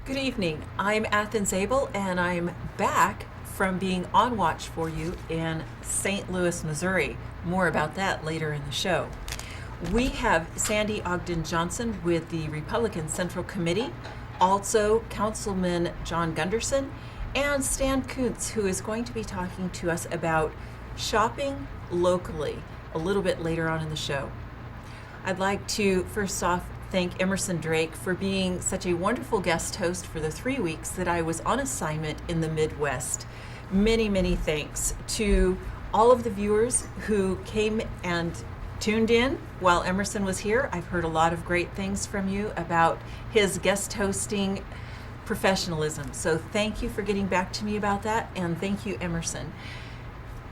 Good evening. I'm Athens Abell, and I'm back from being on watch for you in St. Louis, Missouri. More about that later in the show. We have Sandy Ogden Johnson with the Republican Central Committee, also Councilman John Gunderson, and Stan Kuntz, who is going to be talking to us about shopping locally a little bit later on in the show. I'd like to first off thank Emerson Drake for being such a wonderful guest host for the 3 weeks that I was on assignment in the Midwest. Many, many thanks to all of the viewers who came and tuned in while Emerson was here. I've heard a lot of great things from you about his guest hosting professionalism. So thank you for getting back to me about that, and thank you, Emerson.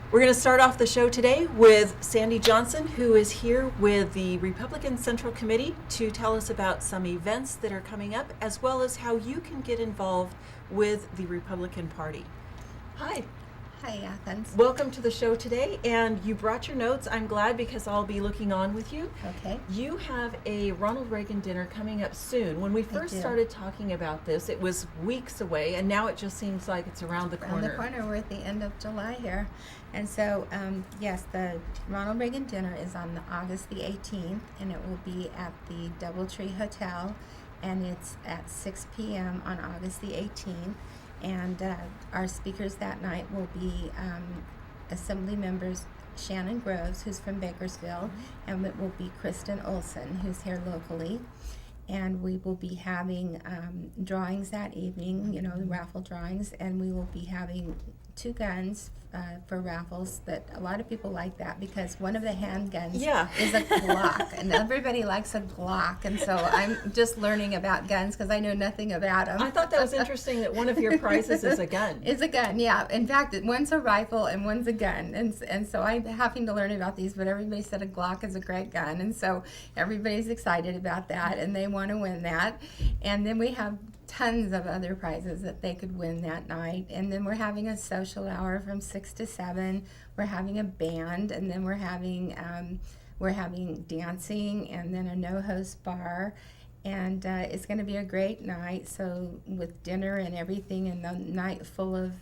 We're going to start off the show today with Sandy Johnson, who is here with the Republican Central Committee to tell us about some events that are coming up, as well as how you can get involved with the Republican Party. Hi. Hi, Athens. Welcome to the show today, and you brought your notes. I'm glad because I'll be looking on with you. Okay. You have a Ronald Reagan dinner coming up soon. When we first started talking about this, it was weeks away, and now it just seems like it's around the corner. Around the corner. We're at the end of July here. And so, yes, the Ronald Reagan dinner is on August the 18th, and it will be at the Doubletree Hotel, and it's at 6 p.m. on August the 18th. And our speakers that night will be Assembly members Shannon Groves, who's from Bakersfield, and it will be Kristen Olson, who's here locally. And we will be having drawings that evening, the raffle drawings, and we will be having 2 guns for raffles. That a lot of people like that because one of the handguns is a Glock, and everybody likes a Glock. And so I'm just learning about guns because I know nothing about them. I thought that was interesting that one of your prizes is a gun. It's a gun, yeah. In fact, one's a rifle and one's a gun, and so I'm having to learn about these. But everybody said a Glock is a great gun, and so everybody's excited about that, and they want to win that. And then we have tons of other prizes that they could win that night. And then we're having a social hour from 6 to 7. We're having a band, and then we're having dancing, and then a no-host bar. And it's going to be a great night, so with dinner and everything, and the night full of,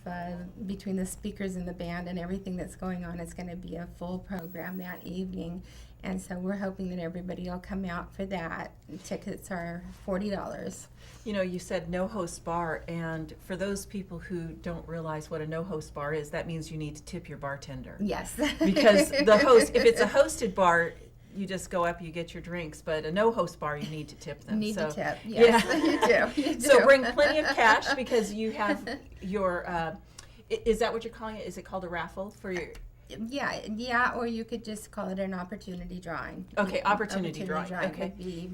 between the speakers and the band and everything that's going on, it's going to be a full program that evening. And so we're hoping that everybody will come out for that. Tickets are $40. You said no-host bar, and for those people who don't realize what a no-host bar is, that means you need to tip your bartender. Yes. Because the host, if it's a hosted bar, you just go up, you get your drinks, but a no-host bar, you need to tip them. You need to tip, yes, yeah. you do. So bring plenty of cash because you have your, is that what you're calling it? Is it called a raffle for your... Yeah, or you could just call it an opportunity drawing. Okay, opportunity drawing. Okay. Would be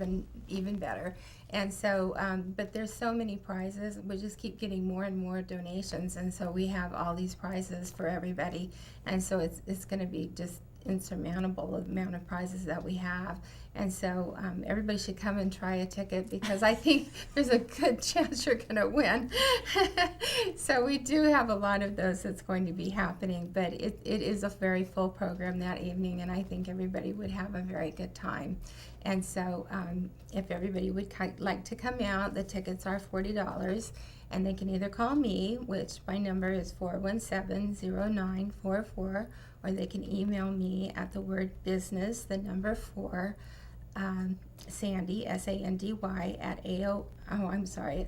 even better. And so, but there's so many prizes. We just keep getting more and more donations, and so we have all these prizes for everybody. And so it's going to be just insurmountable amount of prizes that we have. And so everybody should come and try a ticket because I think there's a good chance you're going to win. So we do have a lot of those that's going to be happening, but it is a very full program that evening, and I think everybody would have a very good time. And so if everybody would like to come out, the tickets are $40, and they can either call me, which my number is 417-0944, or they can email me at the word business, the number 4, Sandy, S-A-N-D-Y, at AOL.com. I'm sorry,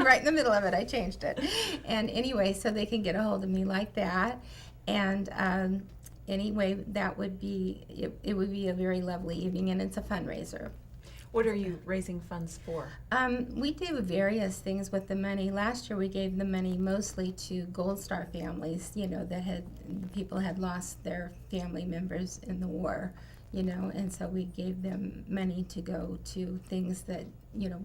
right in the middle of it, I changed it. And anyway, so they can get a hold of me like that. And anyway, that would be, it would be a very lovely evening, and it's a fundraiser. What are you raising funds for? We do various things with the money. Last year we gave the money mostly to Gold Star families, that people had lost their family members in the war, and so we gave them money to go to things that,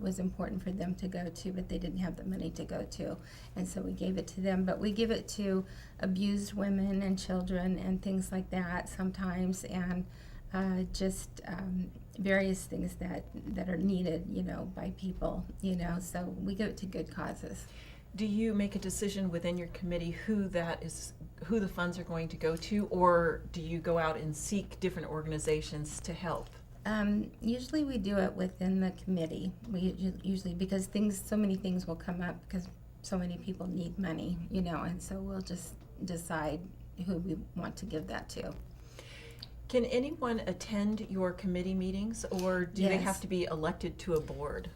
was important for them to go to, but they didn't have the money to go to. And so we gave it to them, but we give it to abused women and children and things like that sometimes, and various things that are needed, by people, so we give it to good causes. Do you make a decision within your committee who the funds are going to go to, or do you go out and seek different organizations to help? Usually we do it within the committee. Usually, because so many things will come up because so many people need money, and so we'll just decide who we want to give that to. Can anyone attend your committee meetings, or do they Yes. have to be elected to a board?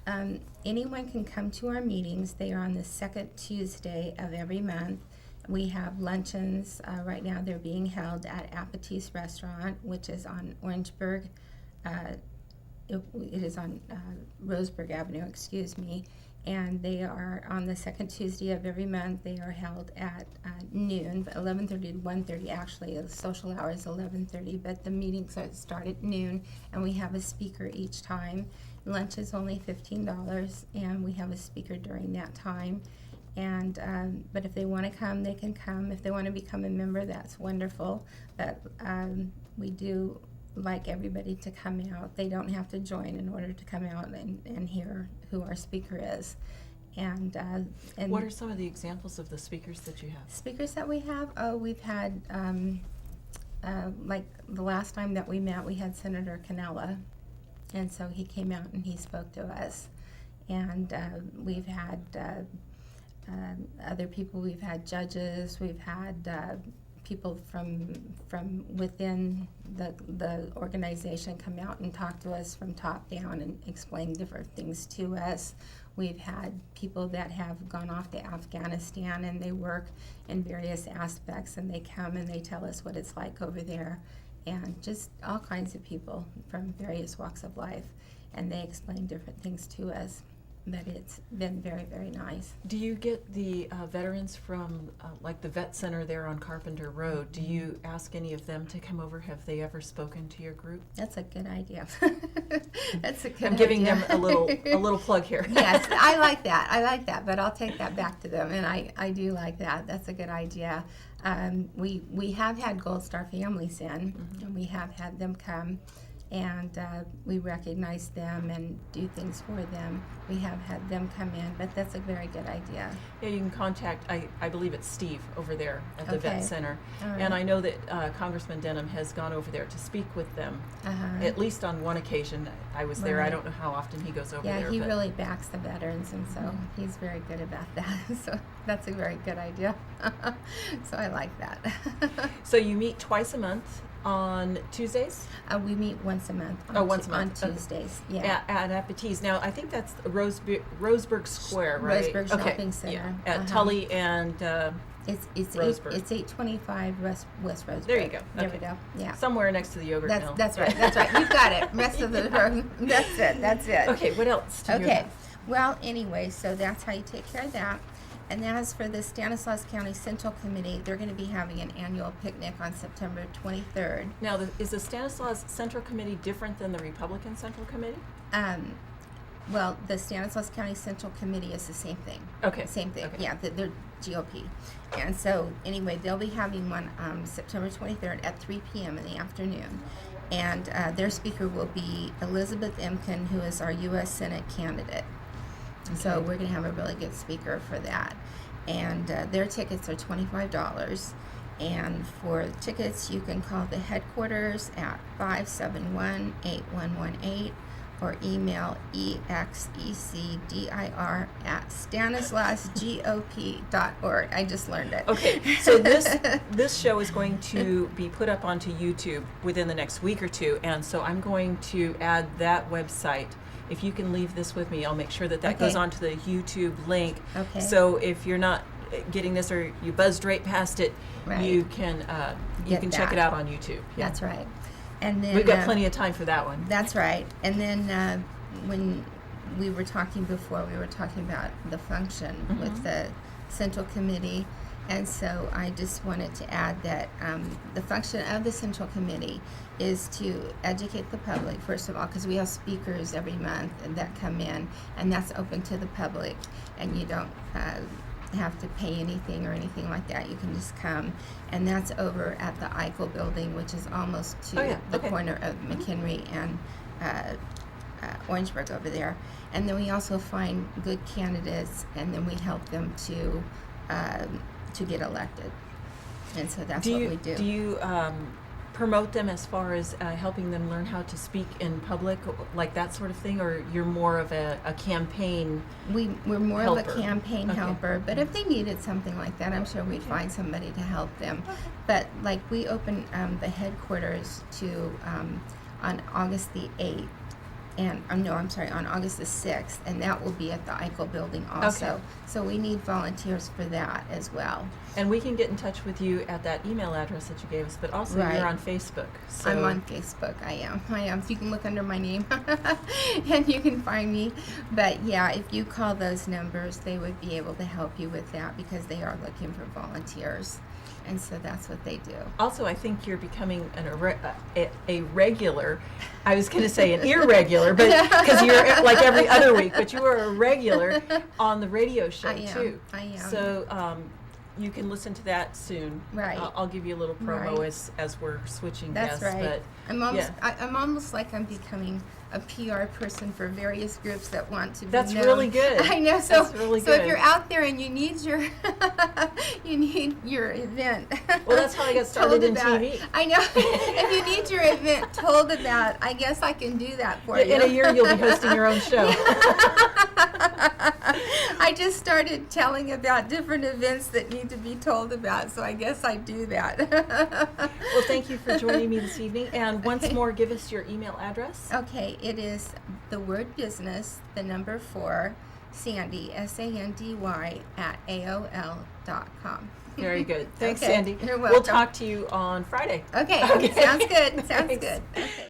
Anyone can come to our meetings. They are on the second Tuesday of every month. We have luncheons. Right now they're being held at Appetite's Restaurant, which is on Orangeburg. It is on Roseburg Avenue, excuse me. And they are on the second Tuesday of every month. They are held at noon, 11:30 to 1:30. Actually, the social hour is 11:30, but the meetings start at noon, and we have a speaker each time. Lunch is only $15, and we have a speaker during that time. And but if they want to come, they can come. If they want to become a member, that's wonderful. But we do like everybody to come out. They don't have to join in order to come out and hear who our speaker is. And What are some of the examples of the speakers that you have? speakers that we have? Oh, we've had like the last time that we met, we had Senator Cannella, and so he came out and he spoke to us. And we've had other people. We've had judges. We've had people from within the organization come out and talk to us from top down and explain different things to us. We've had people that have gone off to Afghanistan and they work in various aspects, and they come and they tell us what it's like over there, and just all kinds of people from various walks of life, and they explain different things to us. But it's been very, very nice. Do you get the veterans from like the vet center there on Carpenter Road? Do you ask any of them to come over? Have they ever spoken to your group? That's a good idea. That's a good idea. I'm giving them a little plug here. Yes, I like that, but I'll take that back to them, and I do like that. That's a good idea. We have had Gold Star families in, and we have had them come, and we recognize them and do things for them. We have had them come in, but that's a very good idea. Yeah, you can contact, I believe it's Steve over there at the Okay. vet center. All right. And I know that Congressman Denham has gone over there to speak with them, at least on one occason. I was there. I Right. don't know how often he goes over Yeah, there. he but really backs the veterans, and so he's very good about that. So that's a very good idea. So I like that. So you meet twice a month on Tuesdays? We meet once a month. Once a month. On Okay. Tuesdays. Yeah. At Appetite's. Now, I think that's Roseburg Square, right? Roseburg Okay, Shopping Center. Yeah. At Tully and It's Roseburg. It's 825 West Roseburg. There you go. There Okay. we go. Yeah. somewhere next to the yogurt mill. That's right. That's right. You've got it. Rest of the that's it. Okay, what else do you Okay. have? Well, anyway, so that's how you take care of that. And as for the Stanislaus County Central Committee, they're going to be having an annual picnic on September 23rd. Now, is the Stanislaus Central Committee different than the Republican Central Committee? Well, the Stanislaus County Central Committee is the same thing. Okay. Same thing. Okay. Yeah, they're GOP. And so, anyway, they'll be having one September 23rd at 3 p.m. in the afternoon. And their speaker will be Elizabeth Emkin, who is our U.S. Senate candidate. So we're going to have a really good speaker for that. And their tickets are $25. And for tickets, you can call the headquarters at 571-8118 or email execdir@stanislausgop.org. I just learned it. Okay, so this show is going to be put up onto YouTube within the next week or two, and so I'm going to add that website. If you can leave this with me, I'll make sure that Okay. goes onto the YouTube link. Okay. So if you're not getting this or you buzzed right past it, Right. you can Get check that. it out on YouTube. Yeah. That's right. And then We've got plenty of time for that one. That's right. And then when we were talking before, we were talking about the function with the Central Committee. And so I just wanted to add that the function of the Central Committee is to educate the public, first of all, because we have speakers every month that come in, and that's open to the public, and you don't have to pay anything or anything like that. You can just come, and that's over at the Eichel building, which is almost to the Okay. corner of McHenry and Orangeburg over there. And then we also find good candidates, and then we help them to get elected. And so that's what we do. Do you promote them as far as helping them learn how to speak in public, like that sort of thing, or you're more of a campaign We're more helper? of a campaign Okay. helper, but if they needed something like that, I'm sure we'd find somebody to help them. But like we open the headquarters to on August the 8th, and no, I'm sorry, on August the 6th, and that will be at the Eichel building also. Okay. So we need volunteers for that as well. And we can get in touch with you at that email address that you gave us, but also Right. you're on Facebook. So I'm on Facebook. I am. So you can look under my name and you can find me. But yeah, if you call those numbers, they would be able to help you with that because they are looking for volunteers. And so that's what they do. Also, I think you're becoming a regular. I was going to say an irregular, but because you're like every other week, but you are a regular on the radio show I am. too. I am. So you can listen to that soon. Right. I'll give you a little promo Right. as we're switching That's guests. right. But I'm almost, yeah. I'm almost like I'm becoming a PR person for various groups that want to be That's known. really good. I know. So, That's really so if good. you're out there and you need your you need your event. Well, that's how I got started told in about. TV. I know. If you need your event told about, I guess I can do that for you. In a year, you'll be hosting your own show. I just started telling about different events that need to be told about, so I guess I do that. Well, thank you for joining me this evening. And once Okay. more, give us your email address. Okay, it is the word business, the number 4, Sandy, SANDY @AOL.com. Very good. Thanks, Okay, Sandy. you're We'll welcome. talk to you on Friday. Okay, Okay. sounds good. Sounds Thanks. good. Okay.